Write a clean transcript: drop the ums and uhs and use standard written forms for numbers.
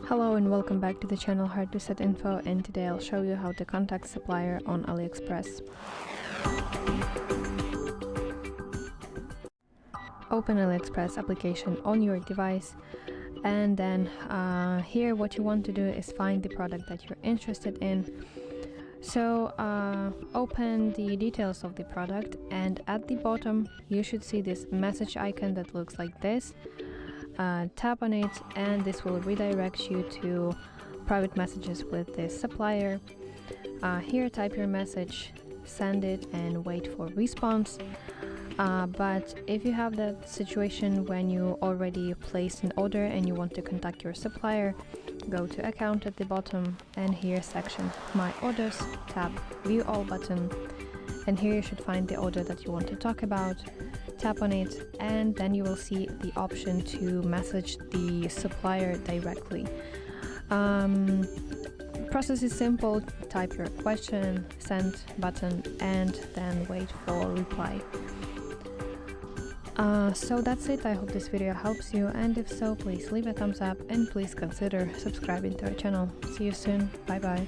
Hello and welcome back to the channel HardReset.Info, and today I'll show you how to contact Supplier on AliExpress. Open AliExpress application on your device, and then here what you want to do is find the product that you're interested in. So open the details of the product, and at the bottom you should see this message icon that looks like this. Tap on it and this will redirect you to private messages with this supplier. Here type your message, send it and wait for response. But if you have that situation when you already placed an order and you want to contact your supplier, go to account at the bottom and here section my orders, tap view all button, and here you should find the order that you want to talk about. Tap on it and then you will see the option to message the supplier directly. Process is simple. Type your question, send button, and then wait for reply. So that's it. I hope this video helps you, and if so, please leave a thumbs up and please consider subscribing to our channel. See you soon. Bye bye.